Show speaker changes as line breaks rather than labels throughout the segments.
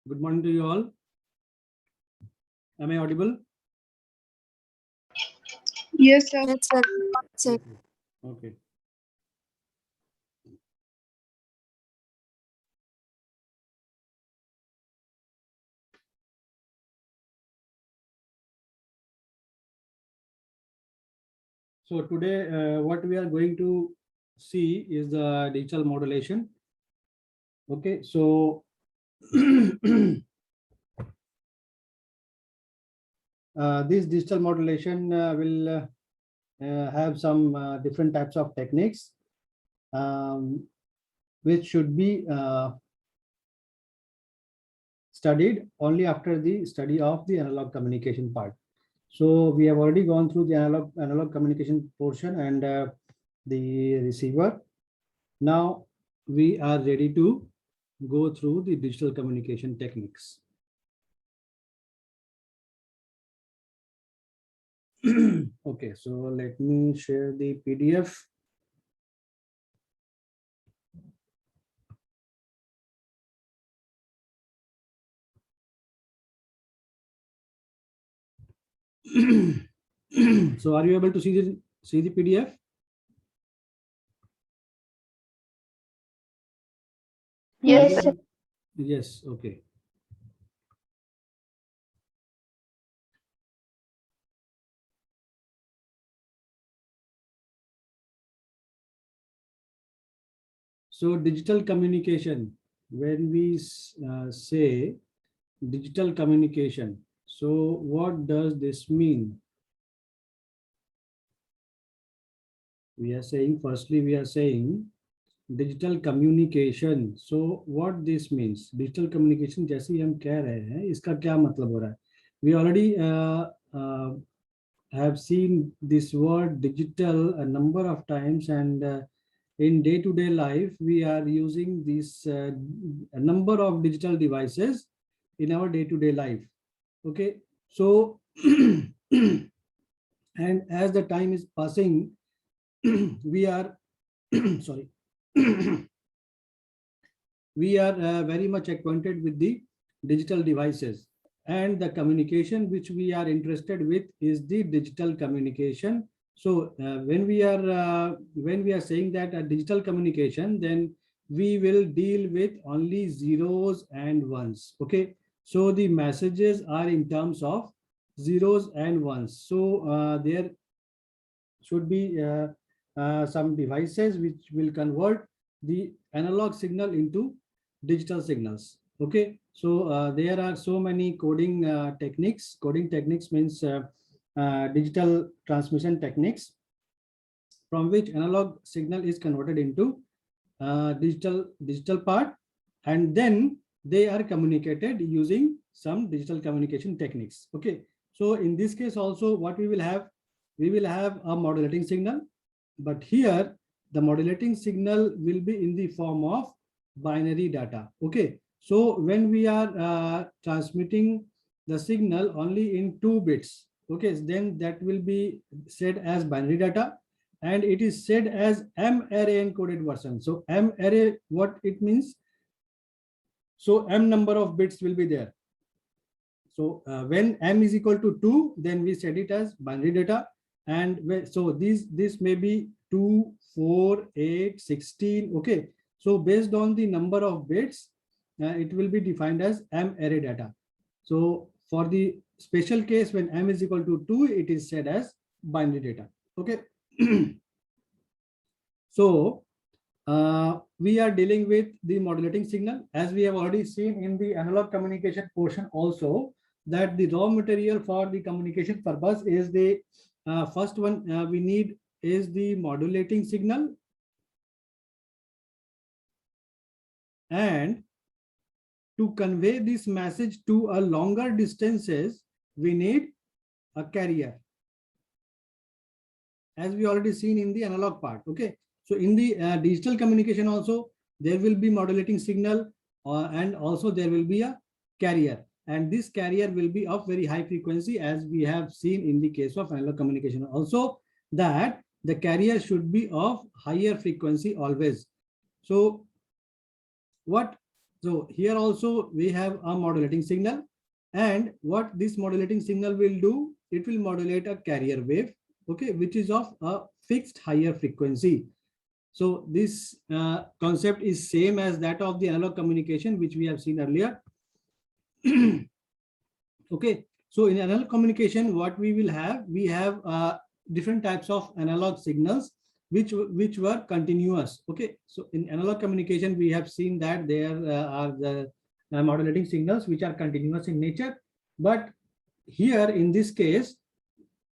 Good morning to you all. Am I audible?
Yes, sir.
Yes, sir. Check.
Okay. So today, what we are going to see is the digital modulation. Okay, so this digital modulation will have some different types of techniques, which should be studied only after the study of the analog communication part. So we have already gone through the analog communication portion and the receiver. Now we are ready to go through the digital communication techniques. Okay, so let me share the PDF. So are you able to see the PDF?
Yes, sir.
Yes, okay. So digital communication, when we say digital communication, so what does this mean? We are saying, firstly, we are saying digital communication. So what this means? Digital communication जैसे ही हम कह रहे हैं, इसका क्या मतलब हो रहा है? We already have seen this word digital a number of times, and in day-to-day life, we are using this a number of digital devices in our day-to-day life. Okay, so and as the time is passing, we are sorry, we are very much acquainted with the digital devices, and the communication which we are interested with is the digital communication. So when we are saying that a digital communication, then we will deal with only zeros and ones. Okay, so the messages are in terms of zeros and ones. So there should be some devices which will convert the analog signal into digital signals. Okay, so there are so many coding techniques. Coding techniques means digital transmission techniques, from which analog signal is converted into digital part, and then they are communicated using some digital communication techniques. Okay, so in this case also, what we will have a modulating signal, but here the modulating signal will be in the form of binary data. Okay, so when we are transmitting the signal only in 2 bits, okay, then that will be said as binary data, and it is said as M array encoded version. So M array, what it means? So M number of bits will be there. So when M is equal to 2, then we set it as binary data. And so this may be 2, 4, 8, 16. Okay, so based on the number of bits, it will be defined as M array data. So for the special case, when M is equal to 2, it is said as binary data. Okay. So we are dealing with the modulating signal, as we have already seen in the analog communication portion also, that the raw material for the communication purpose is the first one we need is the modulating signal, and to convey this message to a longer distances, we need a carrier, as we already seen in the analog part. Okay, so in the digital communication also, there will be modulating signal and also there will be a carrier, and this carrier will be of very high frequency, as we have seen in the case of analog communication also, that the carrier should be of higher frequency always. So what So here also we have a modulating signal, and what this modulating signal will do, it will modulate a carrier wave, okay, which is of a fixed higher frequency. So this concept is same as that of the analog communication, which we have seen earlier. Okay, so in analog communication, what we will have, we have different types of analog signals which were continuous. Okay, so in analog communication, we have seen that there are the modulating signals which are continuous in nature. But here in this case,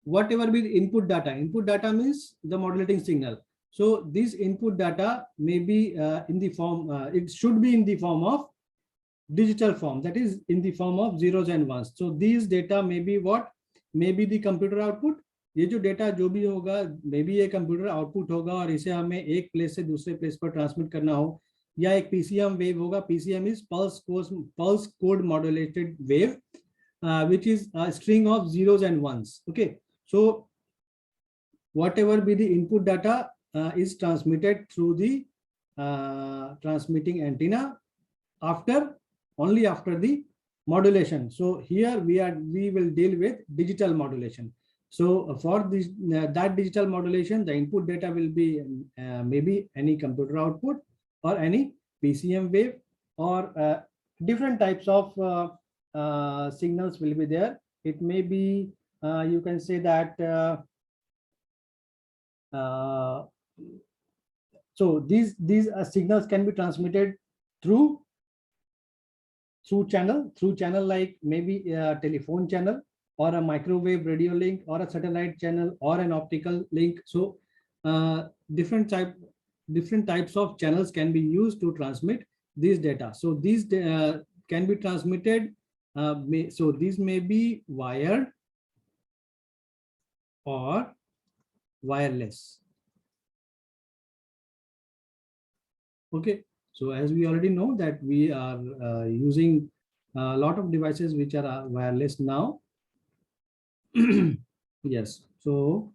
whatever be the input data means the modulating signal. So this input data may be in the form, it should be in the form of digital form, that is in the form of zeros and ones. So these data may be what, may be the computer output. ये जो data जो भी होगा, may be ये computer output होगा और इसे हमें एक प्लेस से दूसरे प्लेस पर ट्रांसमिट करना हो, या एक पीसीएम वेव होगा. PCM is pulse code modulated wave, which is a string of zeros and ones. Okay, so whatever be the input data is transmitted through the transmitting antenna only after the modulation. So here we will deal with digital modulation. So for this that digital modulation, the input data will be maybe any computer output or any PCM wave, or different types of signals will be there. It may be you can say that so these signals can be transmitted through channel like maybe a telephone channel, or a microwave radio link, or a satellite channel, or an optical link. So different types of channels can be used to transmit these data. So these can be transmitted, so these may be wired or wireless. Okay, so as we already know that we are using a lot of devices which are wireless now. Yes, so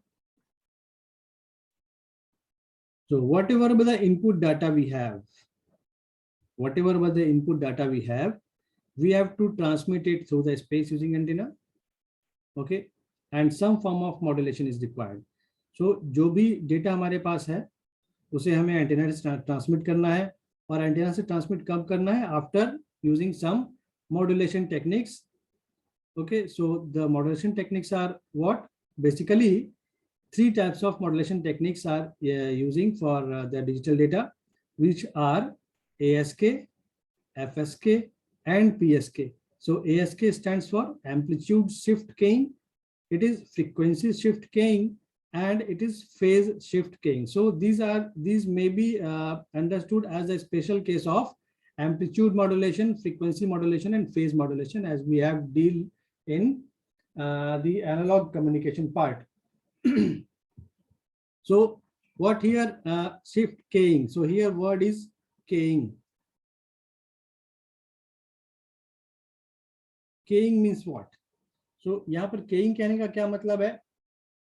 whatever the input data we have, we have to transmit it through the space using antenna. Okay, and some form of modulation is required. So जो भी data हमारे पास है उसे हमें antenna से transmit करना है, और एंटेना से ट्रांसमिट कब करना है, after using some modulation techniques. Okay, so the modulation techniques are what? Basically, 3 types of modulation techniques are using for the digital data, which are ASK, FSK, and PSK. So ASK stands for amplitude shift keying, it is frequency shift keying, and it is phase shift keying. So these may be understood as a special case of amplitude modulation, frequency modulation, and phase modulation, as we have deal in the analog communication part. So what here shift keying? So here word is keying. Keying means what? So यहाँ पर keying कहने का क्या मतलब है?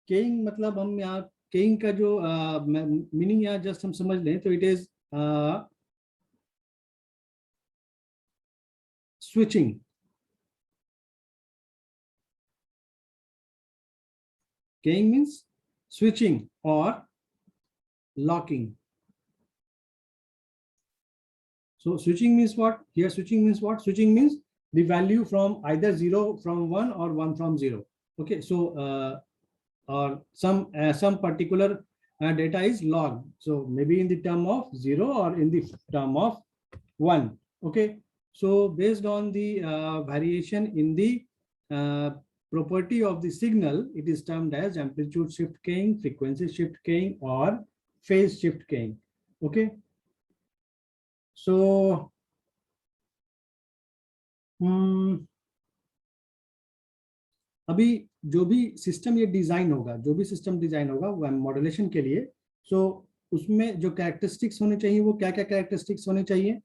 Keying मतलब हम यहाँ keying का जो meaning यहाँ just हम समझ लें तो it is switching. Keying means switching or locking. So switching means what? Here switching means what? Switching means the value from either 0 from 1 or 1 from 0. Okay, so or some particular data is logged. So maybe in the term of 0 or in the term of 1. Okay, so based on the variation in the property of the signal, it is termed as amplitude shift keying, frequency shift keying, or phase shift keying. Okay, so अभी जो भी system ये design होगा, वो modulation के लिए, सो उसमें जो कैरेक्टरिस्टिक्स होने चाहिए वो क्या क्या कैरेक्टरिस्टिक्स होने चाहिए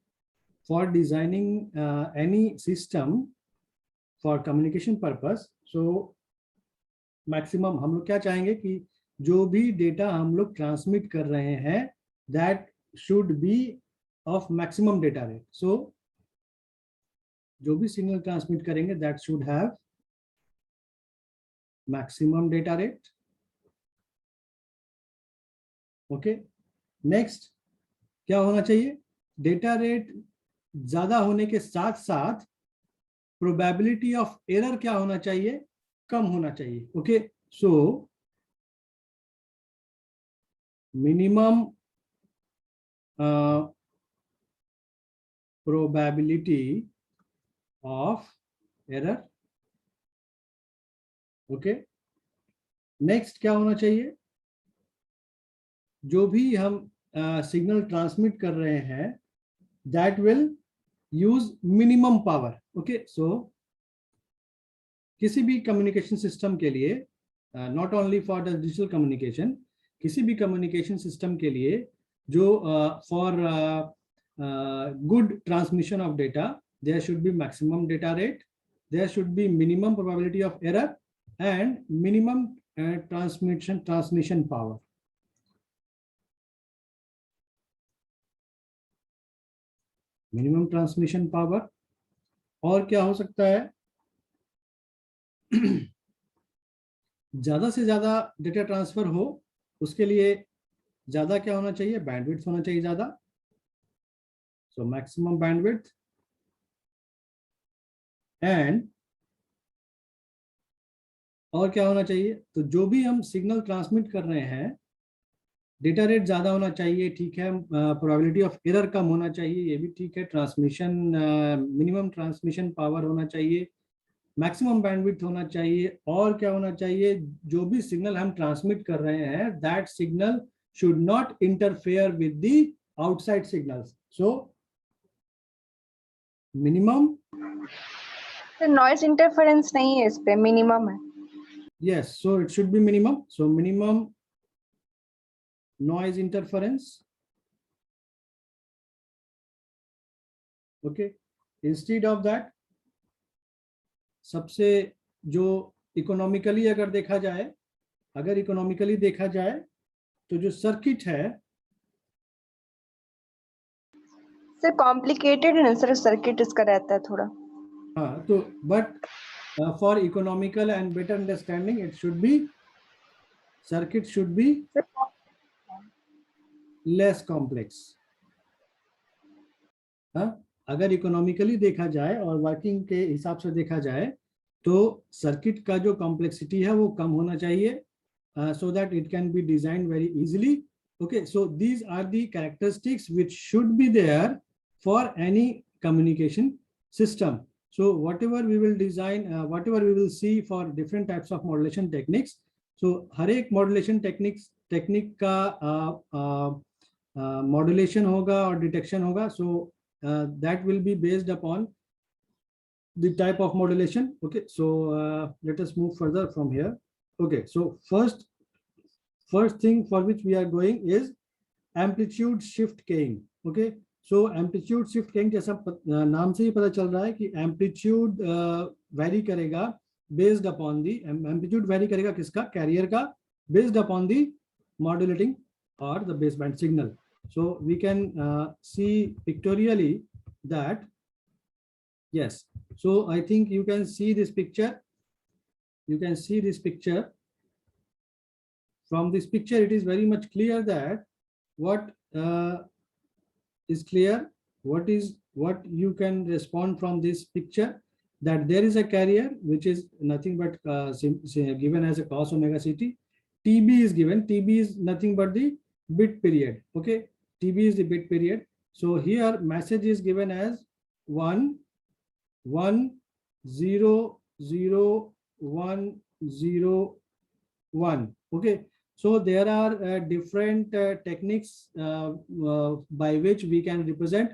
for designing any system for communication purpose. So maximum हम लोग क्या चाहेंगे कि जो भी डेटा हम लोग ट्रांसमिट कर रहे हैं that should be of maximum data rate. So जो भी सिग्नल ट्रांसमिट करेंगे that should have maximum data rate. Okay, next क्या होना चाहिए, डेटा रेट ज्यादा होने के साथ साथ प्रोबेबिलिटी ऑफ एरर क्या होना चाहिए, कम होना चाहिए। Okay, so minimum probability of error। Okay, next क्या होना चाहिए, जो भी हम सिग्नल ट्रांसमिट कर रहे हैं that will use minimum power. Okay, so किसी भी कम्युनिकेशन सिस्टम के लिए, not only for the digital communication, किसी भी कम्युनिकेशन सिस्टम के लिए जो for good transmission of data, there should be maximum data rate, there should be minimum probability of error, and minimum transmission power। Minimum transmission power. और क्या हो सकता है, ज्यादा से ज्यादा डेटा ट्रांसफर हो उसके लिए ज्यादा क्या होना चाहिए, बैंडविड्थ होना चाहिए ज्यादा। So maximum bandwidth, and और क्या होना चाहिए, तो जो भी हम सिग्नल ट्रांसमिट कर रहे हैं डेटा रेट ज्यादा होना चाहिए, ठीक है, प्रोबेबिलिटी ऑफ एरर कम होना चाहिए, ये भी ठीक है, ट्रांसमिशन मिनिमम ट्रांसमिशन पावर होना चाहिए, मैक्सिमम बैंडविड्थ होना चाहिए, और क्या होना चाहिए, जो भी सिग्नल हम ट्रांसमिट कर रहे हैं that signal should not interfere with the outside signals. So minimum,
noise interference नहीं है इस पे, मिनिमम है।
yes, so it should be minimum, so minimum noise interference। okay, instead of that, सबसे जो इकोनॉमिकली अगर देखा जाए, अगर इकोनॉमिकली देखा जाए तो जो सर्किट है,
सर कॉम्प्लिकेटेड है ना सर, सर्किट इसका रहता है थोड़ा।
हाँ, तो but for economical and better understanding it should be, circuit should be less complex. हाँ, अगर इकोनॉमिकली देखा जाए और वर्किंग के हिसाब से देखा जाए तो सर्किट का जो कॉम्प्लेक्सिटी है वो कम होना चाहिए, so that it can be designed very easily। okay, so these are the characteristics which should be there for any communication system। so whatever we will design, whatever we will see for different types of modulation techniques, so हर एक modulation technique का modulation होगा और detection होगा, so that will be based upon the type of modulation। okay, so let us move further from here। okay, so first thing for which we are going is amplitude shift keying। okay, so amplitude shift keying जैसा नाम से ही पता चल रहा है कि amplitude vary करेगा based upon the amplitude vary करेगा किसका, carrier का, based upon the modulating or the baseband signal। so we can see pictorially that, yes, so I think you can see this picture, you can see this picture। from this picture it is very much clear that what is clear, what you can respond from this picture, that there is a carrier which is nothing but given as a cos omega ct, tb is given, tb is nothing but the bit period। okay, tb is the bit period, so here message is given as 1 1 0 0 1 0 1। okay, so there are different techniques by which we can represent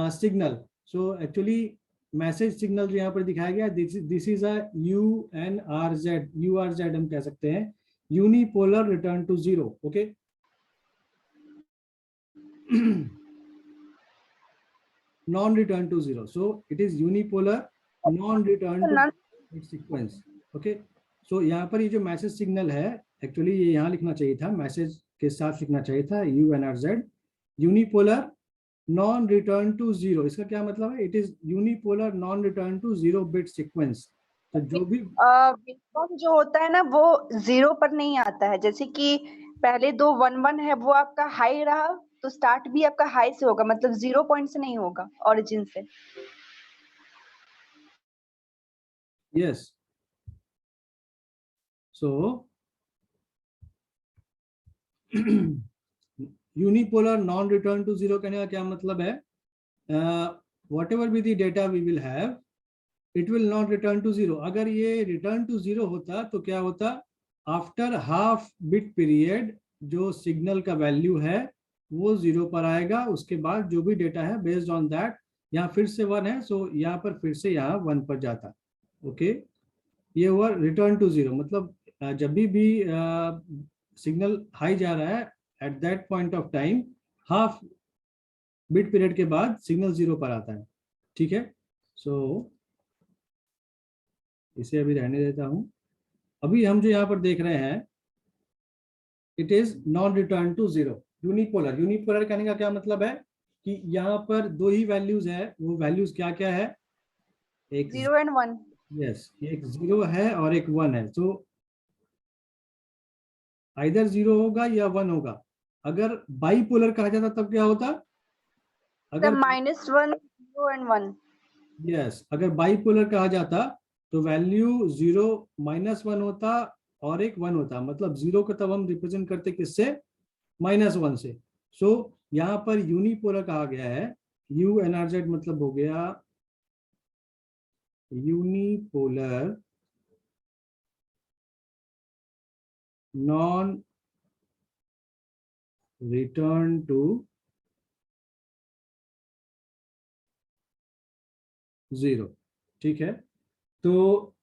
signal। so actually message signal जो यहाँ पर दिखाया गया, this is a UNRZ, URZ हम कह सकते हैं, unipolar return to zero। okay, non-return to zero, so it is unipolar non-return to sequence। okay, so यहाँ पर ये जो मैसेज सिग्नल है, एक्चुअली ये यहाँ लिखना चाहिए था, मैसेज के साथ लिखना चाहिए था UNRZ, unipolar non return to zero, इसका क्या मतलब है? It is unipolar non return to zero bit sequence. तो जो भी
वेवफॉर्म जो होता है ना वो जीरो पर नहीं आता है, जैसे कि पहले दो 1 1 है वो आपका हाई रहा तो स्टार्ट भी आपका हाई से होगा, मतलब 0 पॉइंट से नहीं होगा, ओरिजिन से।
Yes, so unipolar non return to zero कहने का क्या मतलब है? What be the data we will have, it will not return to zero. अगर ये रिटर्न टू जीरो होता तो क्या होता? आफ्टर हाफ बिट पीरियड जो सिग्नल का वैल्यू है वो जीरो पर आएगा, उसके बाद जो भी डेटा है बेस्ड ऑन दैट, यहाँ फिर से वन है सो यहाँ पर फिर से यहाँ वन पर जाता। ओके, ये हुआ रिटर्न टू जीरो। मतलब जब भी सिग्नल हाई जा रहा है at that point of time, half bit period के बाद सिग्नल जीरो पर आता है। ठीक है, सो इसे अभी रहने देता हूं। अभी हम जो यहाँ पर देख रहे हैं it is non return to zero. Unipolar, unipolar कहने का क्या मतलब है कि यहाँ पर दो ही वैल्यूज है, वो वैल्यूज क्या क्या है? एक
0 and 1।
यस, एक जीरो है और एक वन है। तो आइदर जीरो होगा या वन होगा। अगर बाईपोलर कहा जाता तब क्या होता?
तब
अगर
-1 0 and 1।
यस, अगर बाईपोलर कहा जाता तो वैल्यू जीरो माइनस वन होता और एक वन होता। मतलब जीरो को तब हम रिप्रेजेंट करते किससे? माइनस वन से। सो यहाँ पर यूनिपोलर कहा गया है, यू एनआरजेड मतलब हो गया unipolar non return to zero. ठीक है, तो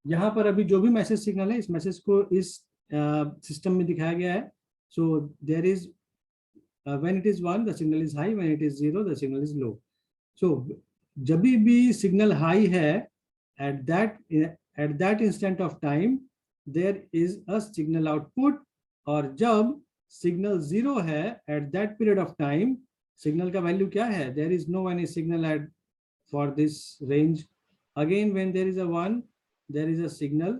यहाँ पर अभी जो भी मैसेज सिग्नल है, इस मैसेज को इस सिस्टम में दिखाया गया है। So there is when it is 1 the signal is high, when it is 0 the signal is low. So जब भी सिग्नल हाई है at that instant of time there is a signal output, और जब signal zero है at that period of time signal का value क्या है? there is no any signal at for this range. Again when there is a 1 there is a signal,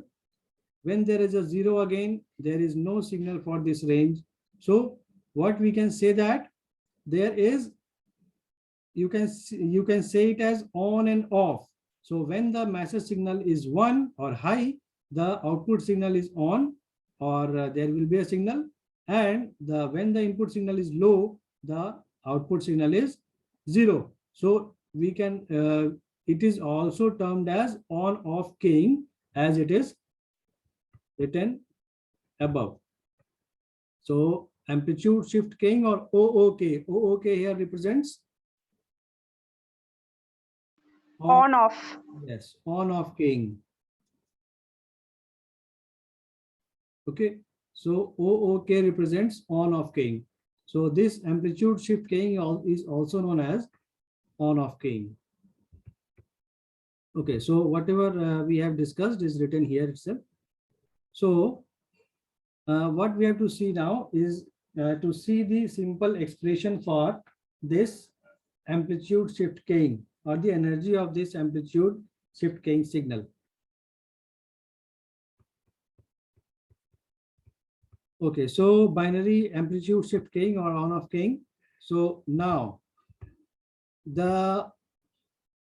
when there is a 0 again there is no signal for this range. So what we can say that there is, you can say it as on and off. So when the message signal is 1 or high the output signal is on, or there will be a signal, and when the input signal is low the output signal is 0. So we can it is also termed as on off keying as it is written above. So amplitude shift keying or OOK. OOK here represents
On off।
Yes, on off keying. Okay, so OOK represents on off keying. So this amplitude shift keying is also known as on off keying. Okay, so whatever we have discussed is written here itself. So what we have to see now is to see the simple expression for this amplitude shift keying, or the energy of this amplitude shift keying signal. Okay, so binary amplitude shift keying or on off keying. So now the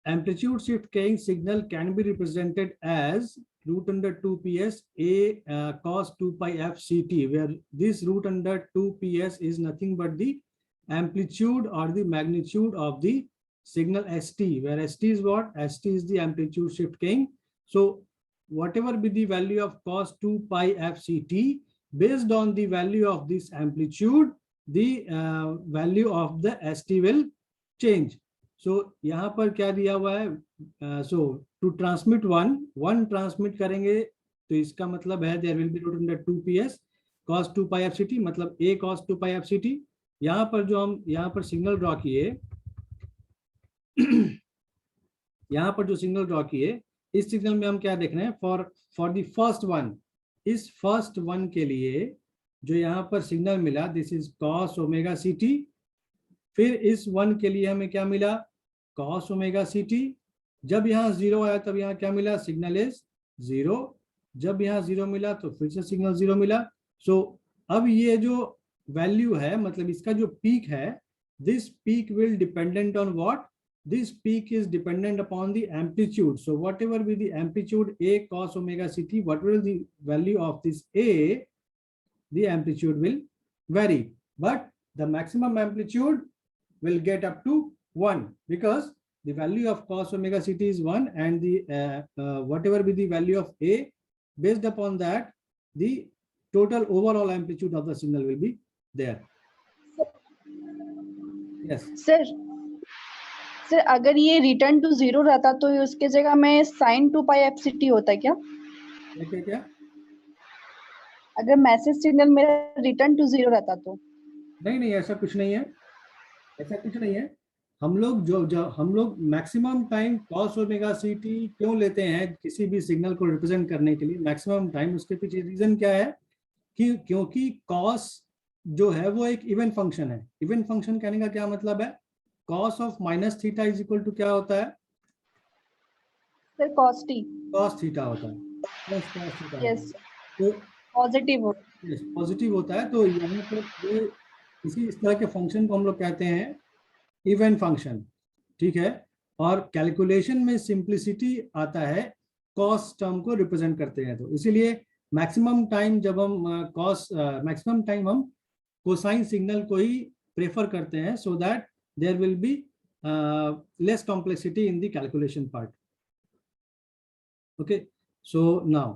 amplitude shift keying signal can be represented as root under 2 ps a cos 2 pi f ct, where this root under 2 ps is nothing but the amplitude or the magnitude of the signal st, where st is what? St is the amplitude shift keying. So whatever be the value of cos 2 pi f ct, based on the value of this amplitude the value of the st will change. So यहाँ पर क्या दिया हुआ है? So to transmit one transmit करेंगे तो इसका मतलब है there will be root under 2 ps cos 2 pi f ct, मतलब a cos 2 pi f ct. यहाँ पर जो हम यहाँ पर सिग्नल ड्रॉ किए यहाँ पर जो सिग्नल ड्रॉ किए, इस सिग्नल में हम क्या देख रहे हैं? फॉर द फर्स्ट वन, इस फर्स्ट वन के लिए जो यहाँ पर सिग्नल मिला, this is cos omega ct. फिर इस 1 के लिए हमें क्या मिला, cos ओमेगा सी टी। जब यहाँ 0 आया तब यहाँ क्या मिला, सिग्नल इज 0। जब यहाँ 0 मिला तो फिर से सिग्नल 0 मिला। सो अब ये जो वैल्यू है, मतलब इसका जो पीक है, this peak will dependent on what, this peak is dependent upon the amplitude. So whatever be the amplitude A cos omega ct, whatever the value of this A, the amplitude will vary, but the maximum amplitude will get up to 1, because the value of cos omega ct is 1, and the whatever be the value of A, based upon that the total overall amplitude of the signal will be there. Yes
sir, अगर ये return to 0 रहता तो उसके जगह में sin 2 pi fct होता क्या?
क्या
अगर मैसेज सिग्नल मेरा रिटर्न टू 0 रहता तो?
नहीं, ऐसा कुछ नहीं है, ऐसा कुछ नहीं है। हम लोग जो हम लोग maximum time cos omega c t क्यों लेते हैं किसी भी सिग्नल को रिप्रेजेंट करने के लिए, मैक्सिमम टाइम, उसके पीछे रीजन क्या है कि क्योंकि cos जो है वो एक इवन फंक्शन है। इवन फंक्शन कहने का क्या मतलब है, cos of minus theta is equal to क्या होता है
sir? cos t,
cos theta होता है, cos थीटा।
यस,
तो
पॉजिटिव हो,
यस, पॉजिटिव होता है। तो यहाँ पर ये इस तरह के फंक्शन को हम लोग कहते हैं इवन फंक्शन, ठीक है। और कैलकुलेशन में सिंप्लिसिटी आता है कॉस टर्म को रिप्रेजेंट करते हैं, तो इसीलिए मैक्सिमम टाइम जब हम मैक्सिमम टाइम हम कोसाइन सिग्नल को ही प्रेफर करते हैं, so that there will be less complexity in the calculation part. Okay, so now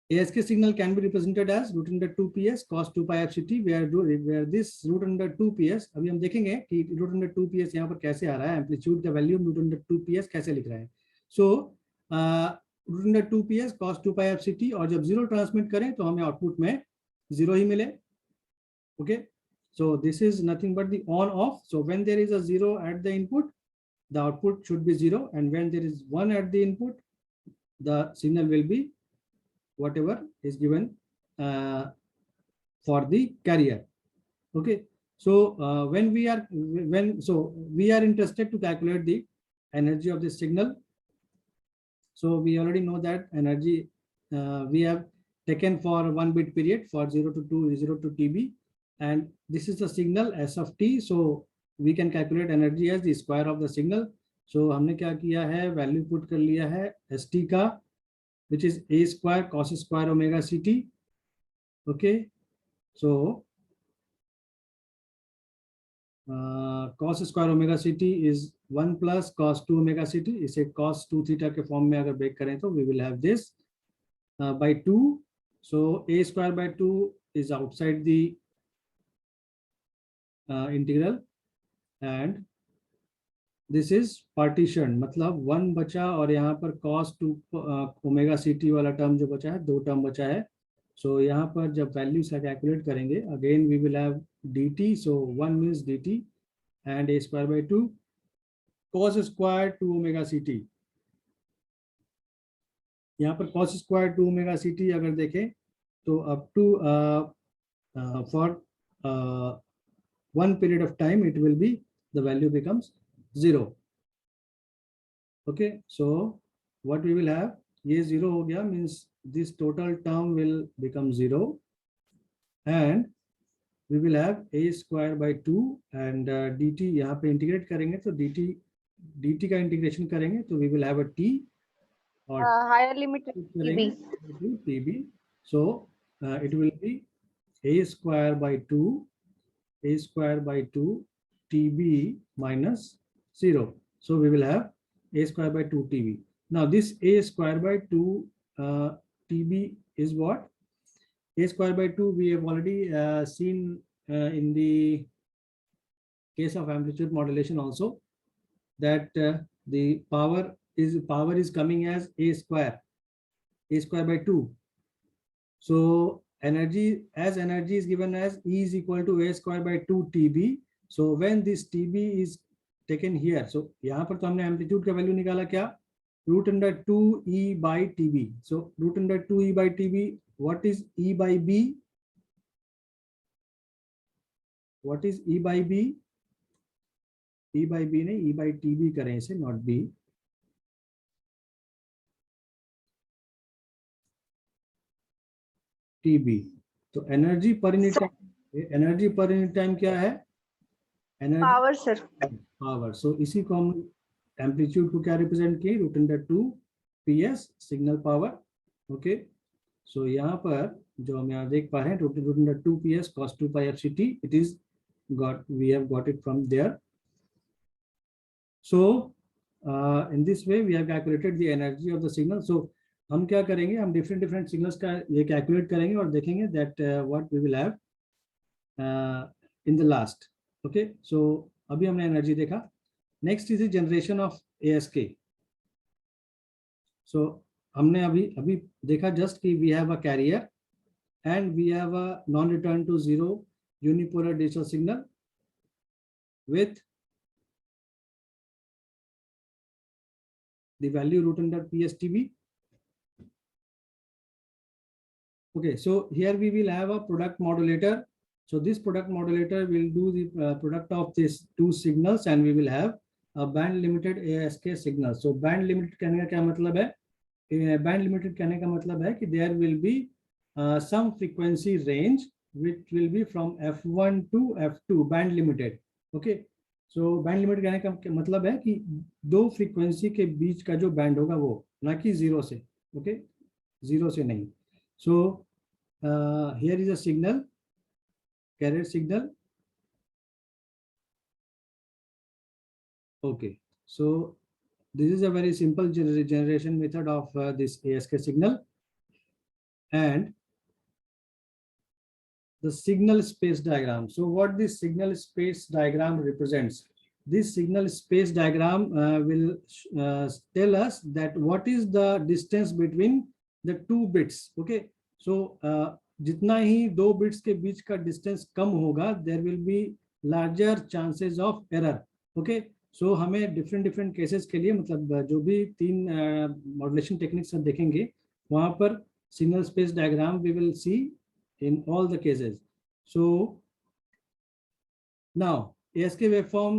ASK signal can be represented as root under 2 PS cos 2 pi fct, where this root under 2 PS, अभी हम देखेंगे कि root under 2 PS यहाँ पर कैसे आ रहा है, amplitude का वैल्यू root under 2 PS कैसे लिख रहा है। सो root under 2 PS cos 2 pi fct, और जब 0 ट्रांसमिट करें तो हमें आउटपुट में 0 ही मिले। Okay, so this is nothing but the on off. So when there is a 0 at the input, the output should be 0, and when there is 1 at the input, the signal will be whatever is given for the carrier. Okay, so when we are interested to calculate the energy of the signal. So we already know that energy we have taken for 1 bit period for 0 to TB, and this is the signal S of t. So we can calculate energy as the square of the signal. So हमने क्या किया है, value put कर लिया है st का, which is a square cos square omega ct. Okay, so cos square omega ct is 1 plus cos 2 omega ct. इसे cos 2 theta के फॉर्म में अगर ब्रेक करें तो we will have this by 2. So a square by 2 is outside the integral, and this is partition, मतलब 1 बचा और यहाँ पर cos 2 ओमेगा सी टी वाला टर्म जो बचा है, 2 टर्म बचा है। सो यहाँ पर जब वैल्यू से कैलकुलेट करेंगे, again we will have dt, सो 1 means dt and a square by 2 cos square 2 omega c t. यहाँ पर cos square 2 omega c t अगर देखें तो up to for 1 period of time it will be, the value becomes 0. Okay, so what we will have, ये 0 हो गया, means this total term will become 0, and we will have a square by 2 and dt यहाँ पे integrate करेंगे तो dt का integration करेंगे तो we will have a t और
higher limit
tb. So it will be a square by 2 tb minus 0. So we will have a square by 2 tb. Now this a square by 2 tb is what? A square by 2 we have already seen in the case of amplitude modulation also, that the power is coming as a square by 2. So energy is given as E is equal to a square by 2 tb. So when this tb is taken here, so यहाँ पर तो हमने amplitude का value निकाला क्या, root under 2e by tb. So root under 2e by tb, what is e by b? What is e by b? E by B नहीं, E by TB करें इसे, not B. TB. तो energy per unit time, energy per unit time क्या है? Energy
power sir.
Power. सो इसी को हम amplitude को क्या रिप्रेजेंट किए? √2 PS सिग्नल पावर. ओके, सो यहाँ पर जो हम यहाँ देख पा रहे हैं √2 PS cos 2 pi FCT, it is we have got it from there. So in this way we have calculated the energy of the signal. So हम क्या करेंगे, हम डिफरेंट सिग्नल्स का ये कैलकुलेट करेंगे और देखेंगे that what we will have in the last. Okay, so अभी हमने एनर्जी देखा. Next is the generation of ASK. So हमने अभी देखा जस्ट कि we have a carrier and we have a non return to zero unipolar digital signal with the value √PSTB. Okay, so here we will have a product modulator. So this product modulator will do the product of these two signals and we will have a band limited ASK signal. So band limited कहने का क्या मतलब है? Band limited कहने का मतलब है कि there will be some frequency range which will be from F1 to F2, band limited. Okay, so band limited कहने का मतलब है कि दो frequency के बीच का जो band होगा वो, ना कि zero से. Okay, zero से नहीं. So here is a signal, carrier signal. Okay, so this is a very simple generation method of this ASK signal, and the signal space diagram. So what this signal space diagram represents? This signal space diagram will tell us that what is the distance between the two bits. Okay, so जितना ही दो bits के बीच का distance कम होगा, there will be larger chances of error. Okay, so हमें different cases के लिए, मतलब जो भी तीन मॉड्यूलेशन टेक्निक्स हम देखेंगे वहां पर signal space diagram we will see in all the cases. So now ASK waveform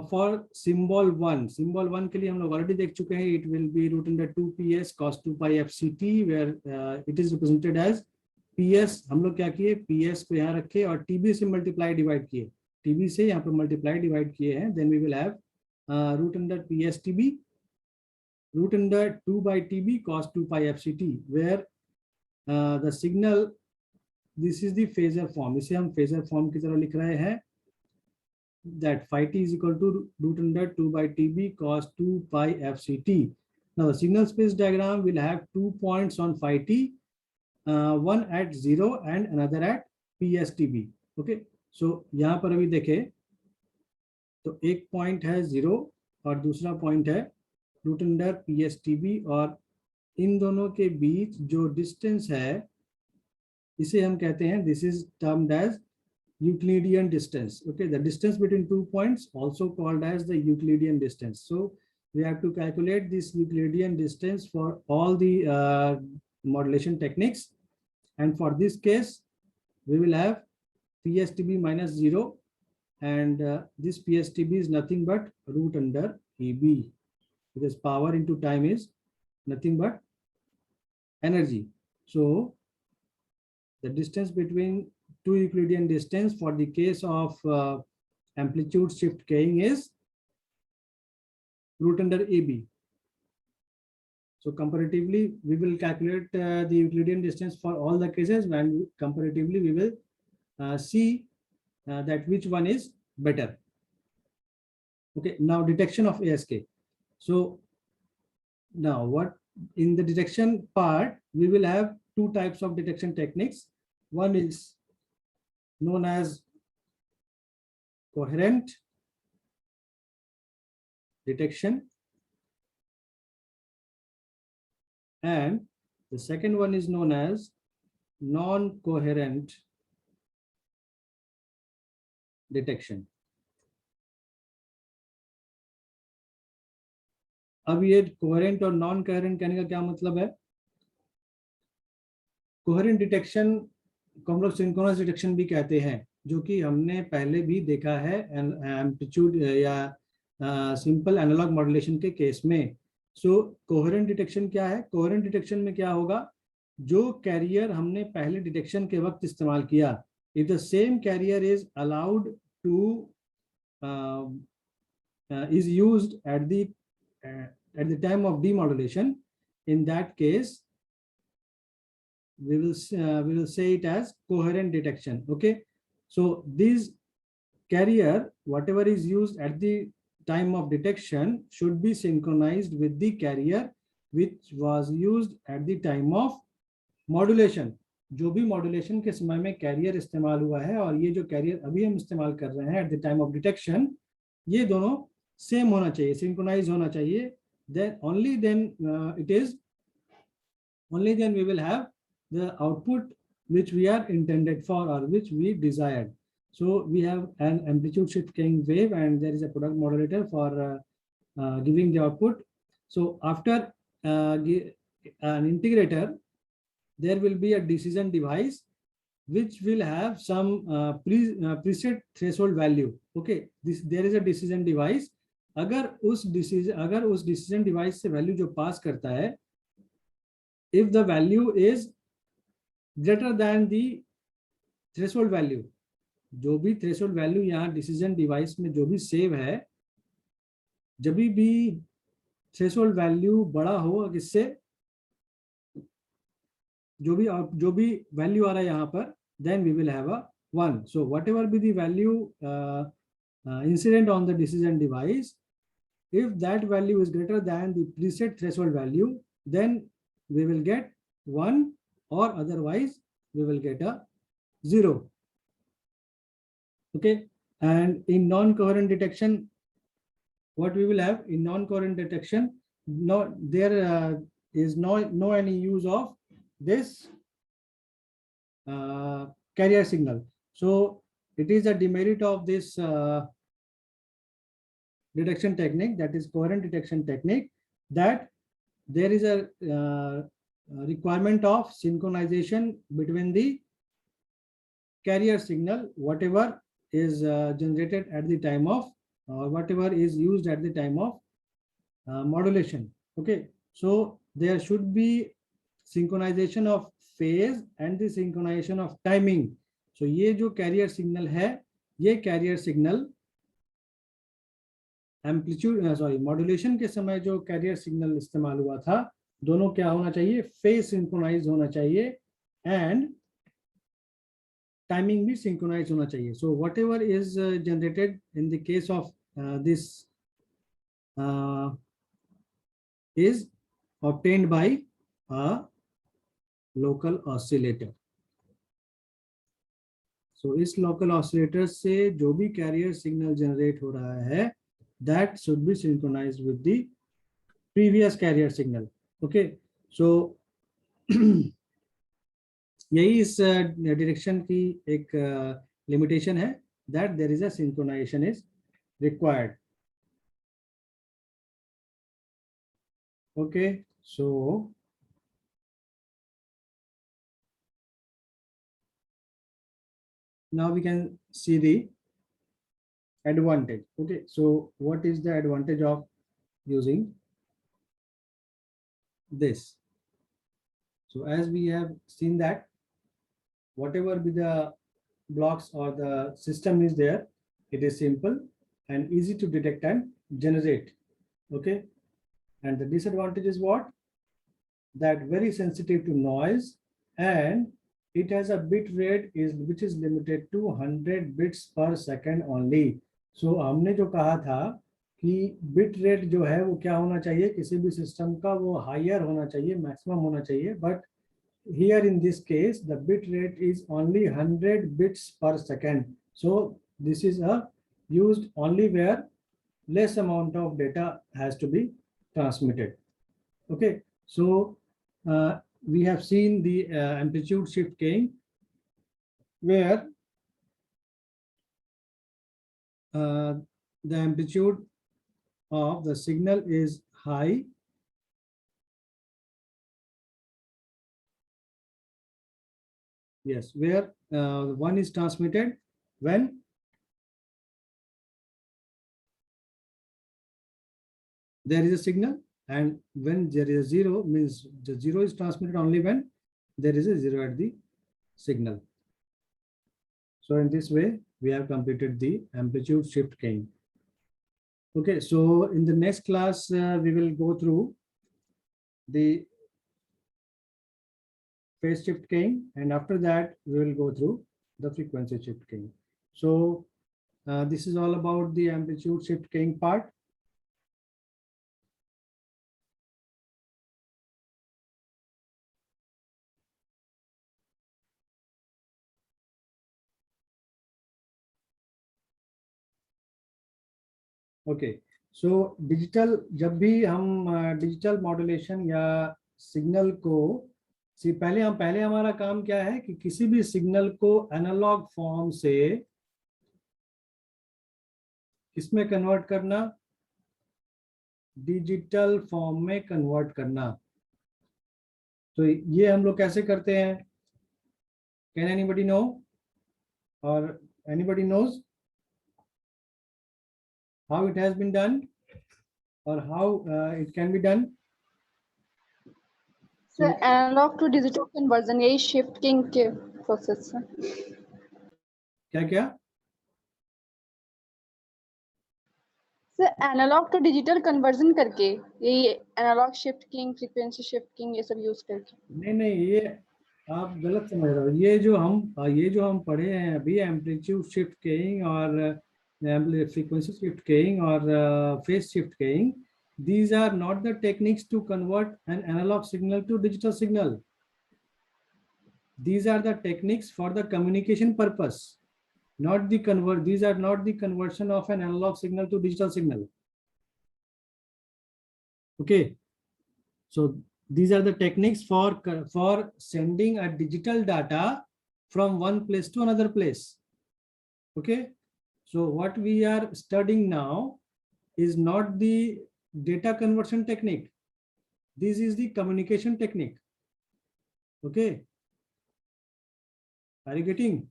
for symbol 1 के लिए हम लोग ऑलरेडी देख चुके हैं. It will be √2 PS cos 2 pi FCT where it is represented as PS. हम लोग क्या किए, PS को यहाँ रखे और TB से मल्टीप्लाई डिवाइड किए, TB से यहाँ पर मल्टीप्लाई डिवाइड किए हैं. Then we will have √PS TB, √2 by TB cos 2 pi FCT where the signal, this is the phasor form. इसे हम phasor form की तरह लिख रहे हैं, that phi t is equal to √2 by TB cos 2 pi FCT. Now the signal space diagram will have 2 points on phi t, one at 0 and another at PSTB. Okay, so यहाँ पर अभी देखें तो एक पॉइंट है 0 और दूसरा point है √PSTB, और इन दोनों के बीच जो डिस्टेंस है इसे हम कहते हैं, this is termed as Euclidean distance. Okay, the distance between two points also called as the Euclidean distance. So we have to calculate this Euclidean distance for all the modulation techniques, and for this case we will have PSTB minus 0, and this PSTB is nothing but √EB, because power into time is nothing but energy. So the distance between two Euclidean distance for the case of amplitude shift keying is √EB. So comparatively we will calculate the Euclidean distance for all the cases, and comparatively we will see that which one is better. Okay, now detection of ASK. So now what, in the detection part we will have two types of detection techniques. One is known as coherent detection, and the second one is known as non-coherent detection. अब ये coherent और non coherent कहने का क्या मतलब है? Coherent detection को हम लोग सिंक्रोनस डिटेक्शन भी कहते हैं. जो कि हमने पहले भी देखा है एम्पलीट्यूड या सिंपल एनालॉग मॉड्यूलेशन के केस में। सो कोहेरेंट डिटेक्शन क्या है? कोहेरेंट डिटेक्शन में क्या होगा, जो कैरियर हमने पहले डिटेक्शन के वक्त इस्तेमाल किया, if the same carrier is allowed to is used at the time of demodulation, in that case we will say it as coherent detection. Okay, so this carrier, whatever is used at the time of detection, should be synchronized with the carrier which was used at the time of modulation. जो भी modulation के समय में career इस्तेमाल हुआ है और ये जो कैरियर अभी हम इस्तेमाल कर रहे हैं at the time of detection, ये दोनों सेम होना चाहिए, सिंक्रोनाइज होना चाहिए. then only then we will have the output which we are intended for or which we desired. So we have an amplitude shift keying wave and there is a product modulator for giving the output. So after an integrator, there will be a decision device which will have some preset threshold value. Okay, there is a decision device. अगर उस decision device से value जो पास करता है, if the value is greater than the threshold value, जो भी threshold value यहाँ decision device में जो भी सेव है, जब भी थ्रेशोल्ड वैल्यू बड़ा हो किससे, जो भी वैल्यू आ रहा है यहाँ पर, then we will have a 1. So whatever be the value incident on the decision device, if that value is greater than the preset threshold value, then we will get 1 or otherwise we will get a 0. Okay, and in non-coherent detection, what we will have in non-coherent detection, there is no any use of this carrier signal. So it is a demerit of this detection technique, that is coherent detection technique, that there is a requirement of synchronization between the carrier signal, whatever is generated at the time of whatever is used at the time of modulation. Okay, so there should be synchronization of phase and the synchronization of timing. So ये जो carrier signal है, ये carrier signal amplitude modulation के समय जो carrier signal इस्तेमाल हुआ था, दोनों क्या होना चाहिए, फेज सिंक्रोनाइज होना चाहिए एंड टाइमिंग भी सिंक्रोनाइज होना चाहिए. So whatever is generated in the case of this is obtained by a local oscillator. So इस लोकल ऑसिलेटर से जो भी कैरियर सिग्नल जनरेट हो रहा है, that should be synchronized with the previous carrier signal. Okay, so यही इस direction की एक लिमिटेशन है, that there is a synchronization is required. Okay, so now we can see the advantage. Okay, so what is the advantage of using this? So as we have seen that whatever be the blocks or the system is there, it is simple and easy to detect and generate. Okay, and the disadvantage is what? That very sensitive to noise and it has a bit rate which is limited to 100 bits per second only. So हमने जो कहा था कि bit rate जो है वो क्या होना चाहिए, किसी भी सिस्टम का वो हायर होना चाहिए, मैक्सिमम होना चाहिए, but here in this case the bit rate is only 100 bits per second. So this is used only where less amount of data has to be transmitted. Okay, so we have seen the amplitude shift keying where the amplitude of the signal is high Yes, where one is transmitted when there is a signal, and when there is a zero, means the zero is transmitted only when there is a zero at the signal. So in this way, we have completed the amplitude shift keying. Okay, so in the next class, we will go through the phase shift keying, and after that, we will go through the frequency shift keying. So this is all about the amplitude shift keying part. Okay, so digital, जब भी हम digital modulation या signal को पहले हमारा काम क्या है कि किसी भी सिग्नल को एनालॉग फॉर्म से किसमें कन्वर्ट करना, डिजिटल फॉर्म में कन्वर्ट करना। तो ये हम लोग कैसे करते हैं? कैन एनीबडी नो और anybody knows how it has been done or how it can be done?
So analog to digital conversion यही shifting के process है।
क्या?
So analog to digital conversion करके यही analog shifting, frequency shifting ये सब use करके।
नहीं, ये आप गलत समझ रहे हो। ये जो हम पढ़े हैं अभी, एम्पलीट्यूड शिफ्ट कीइंग और frequency shift keying or phase shift keying, these are not the techniques to convert an analog signal to digital signal. These are the techniques for the communication purpose, not the these are not the conversion of an analog signal to digital signal. Okay, so these are the techniques for sending a digital data from one place to another place. Okay, so what we are studying now is not the data conversion technique. This is the communication technique. Okay, are you getting?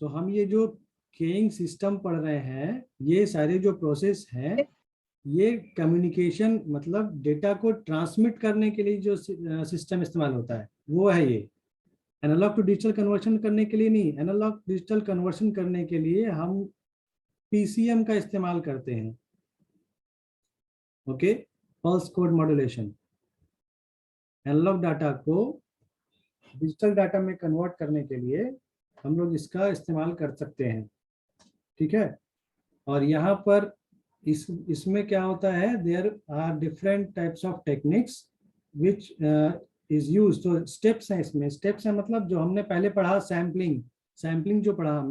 So हम ये जो keying system पढ़ रहे हैं, ये सारे जो process हैं, ये कम्युनिकेशन मतलब डेटा को ट्रांसमिट करने के लिए जो सिस्टम इस्तेमाल होता है वो है ये। एनालॉग टू डिजिटल कन्वर्शन करने के लिए नहीं, एनालॉग डिजिटल कन्वर्शन करने के लिए हम पीसीएम का इस्तेमाल करते हैं। Okay, pulse code modulation. Analog data को डिजिटल डाटा में कन्वर्ट करने के लिए हम लोग इसका इस्तेमाल कर सकते हैं, ठीक है। और यहाँ पर इसमें क्या होता है, there are different types of techniques which is use. तो स्टेप्स हैं इसमें, स्टेप्स हैं मतलब जो हमने पहले पढ़ा, सैम्पलिंग जो पढ़ा हमने।